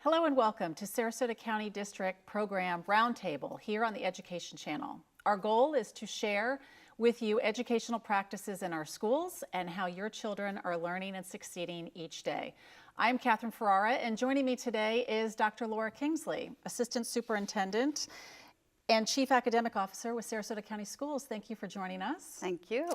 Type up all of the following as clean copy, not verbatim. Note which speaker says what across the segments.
Speaker 1: Hello and welcome to Sarasota County District Program Roundtable here on the Education Channel. Our goal is to share with you educational practices in our schools and how your children are learning and succeeding each day. I'm Catherine Ferrara, and joining me today is Dr. Laura Kingsley, Assistant Superintendent and Chief Academic Officer with Sarasota County Schools. Thank you for joining us.
Speaker 2: Thank you.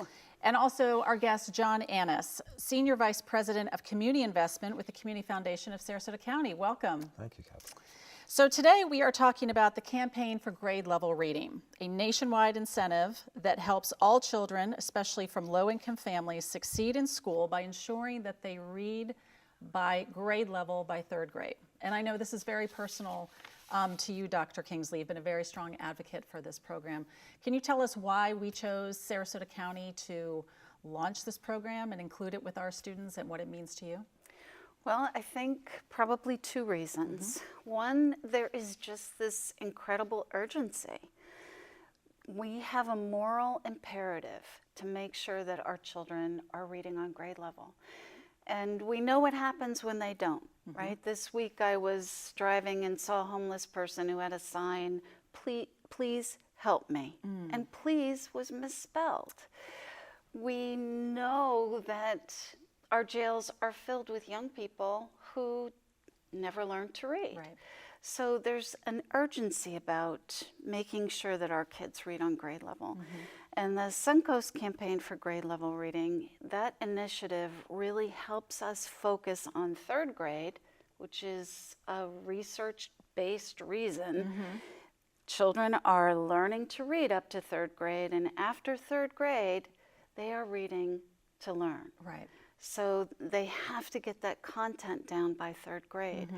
Speaker 1: And also our guest, John Annis, Senior Vice President of Community Investment with the Community Foundation of Sarasota County. Welcome.
Speaker 3: Thank you, Catherine.
Speaker 1: So today we are talking about the Campaign for Grade Level Reading, a nationwide incentive that helps all children, especially from low-income families, succeed in school by ensuring that they read by grade level by third grade. And I know this is very personal to you, Dr. Kingsley. You've been a very strong advocate for this program. Can you tell us why we chose Sarasota County to launch this program and include it with our students and what it means to you?
Speaker 2: Well, I think probably two reasons. One, there is just this incredible urgency. We have a moral imperative to make sure that our children are reading on grade level. And we know what happens when they don't, right? This week I was driving and saw a homeless person who had a sign, please help me. And please was misspelled. We know that our jails are filled with young people who never learned to read.
Speaker 1: Right.
Speaker 2: So there's an urgency about making sure that our kids read on grade level. And the Suncoast Campaign for Grade Level Reading, that initiative really helps us focus on third grade, which is a research-based reason. Children are learning to read up to third grade, and after third grade, they are reading to learn.
Speaker 1: Right.
Speaker 2: So they have to get that content down by third grade.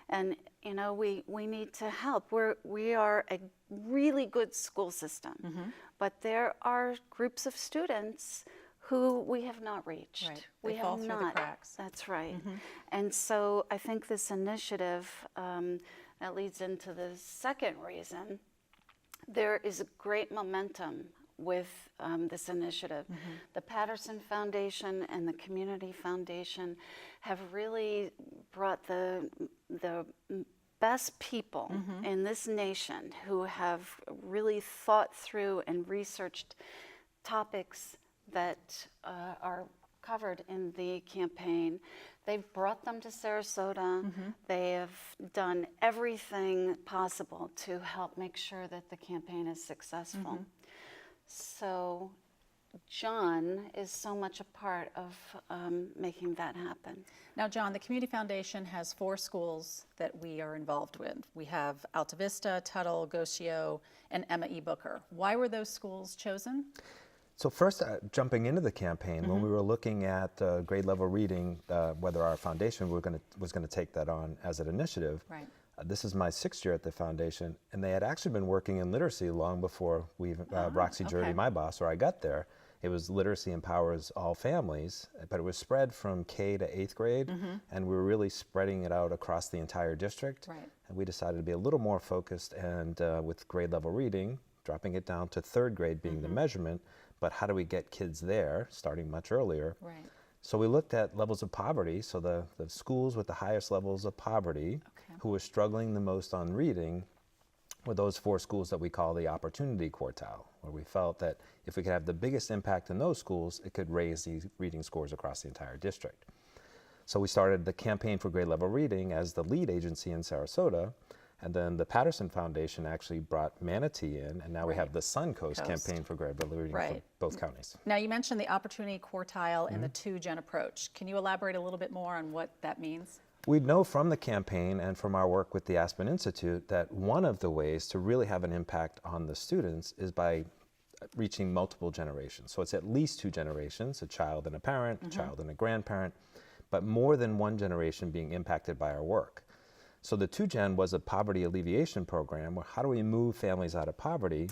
Speaker 2: And you know, we need to help. We are a really good school system, but there are groups of students who we have not reached.
Speaker 1: Right.
Speaker 2: We
Speaker 1: They fall
Speaker 2: have
Speaker 1: through
Speaker 2: not.
Speaker 1: the cracks.
Speaker 2: That's right. And so I think this initiative, that leads into the second reason, there is a great momentum with this initiative. The Patterson Foundation and the Community Foundation have really brought the best people in this nation who have really thought through and researched topics that are covered in the campaign. They've brought them to Sarasota. They have done everything possible to help make sure that the campaign is successful. So John is so much a part of making that happen.
Speaker 1: Now, John, the Community Foundation has 4 schools that we are involved with. We have Alta Vista, Tuttle, Gocio, and Emma E. Booker. Why were those schools chosen?
Speaker 3: So first, jumping into the campaign, when we were looking at grade level reading, whether our foundation was going to take that on as an initiative.
Speaker 1: Right.
Speaker 3: This is my 6th year at the foundation, and they had actually been working in literacy long before Roxy Jurdy, my boss, or I got there. It was literacy empowers all families, but it was spread from K to 8th grade, and we were really spreading it out across the entire district.
Speaker 1: Right.
Speaker 3: And we decided to be a little more focused, and with grade level reading, dropping it down to 3rd grade being the measurement, but how do we get kids there, starting much earlier?
Speaker 1: Right.
Speaker 3: So we looked at levels of poverty, so the schools with the highest levels of poverty, who were struggling the most on reading, were those 4 schools that we call the opportunity quartile, where we felt that if we could have the biggest impact in those schools, it could raise the reading scores across the entire district. So we started the Campaign for Grade Level Reading as the lead agency in Sarasota, and then the Patterson Foundation actually brought Manatee in, and now we have the Suncoast Campaign for Grade Level Reading for both counties.
Speaker 1: Now, you mentioned the opportunity quartile and the 2-gen approach. Can you elaborate a little bit more on what that means?
Speaker 3: We know from the campaign and from our work with the Aspen Institute that one of the ways to really have an impact on the students is by reaching multiple generations. So it's at least 2 generations, a child and a parent, a child and a grandparent, but more than one generation being impacted by our work. So the 2-gen was a poverty alleviation program where how do we move families out of poverty?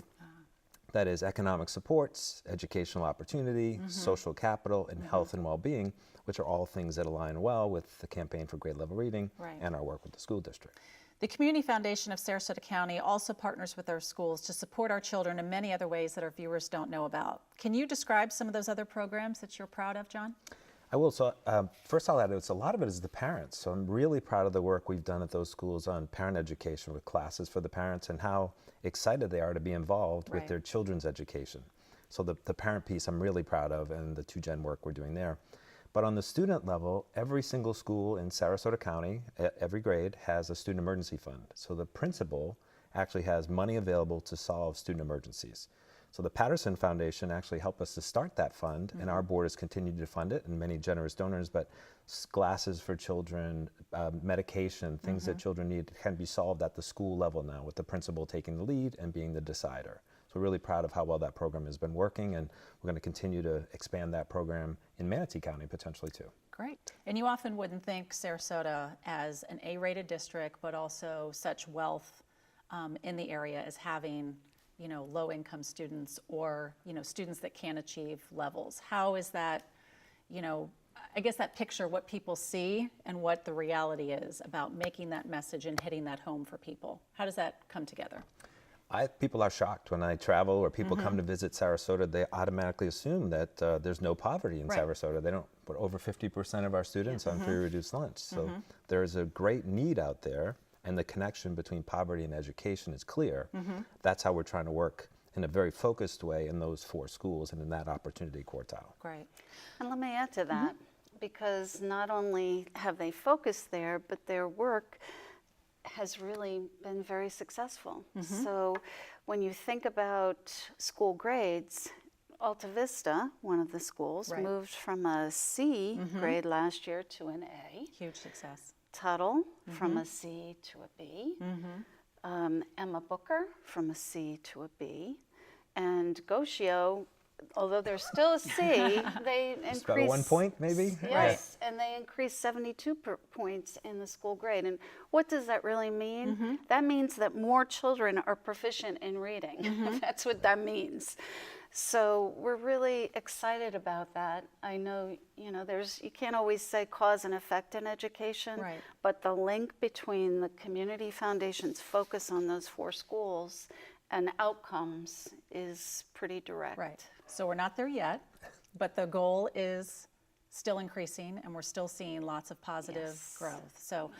Speaker 3: That is economic supports, educational opportunity, social capital, and health and well-being, which are all things that align well with the Campaign for Grade Level Reading and our work with the school district.
Speaker 1: The Community Foundation of Sarasota County also partners with our schools to support our children in many other ways that our viewers don't know about. Can you describe some of those other programs that you're proud of, John?
Speaker 3: I will. So first I'll add, a lot of it is the parents. So I'm really proud of the work we've done at those schools on parent education with classes for the parents and how excited they are to be involved with their children's education. So the parent piece I'm really proud of, and the 2Gen work we're doing there. But on the student level, every single school in Sarasota County, every grade, has a student emergency fund. So the principal actually has money available to solve student emergencies. So the Patterson Foundation actually helped us to start that fund, and our board has continued to fund it, and many generous donors, but glasses for children, medication, things that children need can be solved at the school level now, with the principal taking the lead and being the decider. So we're really proud of how well that program has been working, and we're going to continue to expand that program in Manatee County potentially too.
Speaker 1: Great. And you often wouldn't think Sarasota as an A-rated district, but also such wealth in the area as having, you know, low-income students or, you know, students that can achieve levels. How is that, you know, I guess that picture, what people see and what the reality is about making that message and hitting that home for people. How does that come together?
Speaker 3: People are shocked when I travel or people come to visit Sarasota. They automatically assume that there's no poverty in Sarasota. They don't, but over 50% of our students on free reduced lunch. So there's a great need out there, and the connection between poverty and education is clear. That's how we're trying to work in a very focused way in those 4 schools and in that opportunity quartile.
Speaker 1: Great.
Speaker 2: And let me add to that, because not only have they focused there, but their work has really been very successful. So when you think about school grades, Alta Vista, one of the schools, moved from a C grade last year to an A.
Speaker 1: Huge success.
Speaker 2: Tuttle from a C to a B. Emma Booker from a C to a B. And Goshio, although they're still a C, they increased...
Speaker 3: About 1 point, maybe?
Speaker 2: Yes, and they increased 72 points in the school grade. And what does that really mean? That means that more children are proficient in reading. That's what that means. So we're really excited about that. I know, you know, you can't always say cause and effect in education, but the link between the Community Foundation's focus on those 4 schools and outcomes is pretty direct.
Speaker 1: Right. So we're not there yet, but the goal is still increasing, and we're still seeing lots of positive growth. So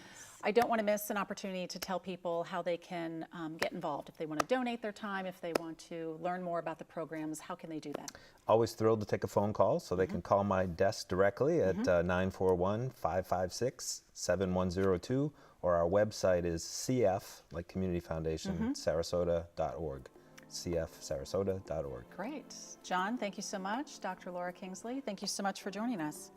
Speaker 1: I don't want to miss an opportunity to tell people how they can get involved. If they want to donate their time, if they want to learn more about the programs, how can they do that?
Speaker 3: Always thrilled to take a phone call, so they can call my desk directly at 941-556-7102, or our website is CF, like Community Foundation, Sarasota.org. cfsarasota.org.
Speaker 1: Great. John, thank you so much. Dr. Laura Kingsley, thank you so much for joining us.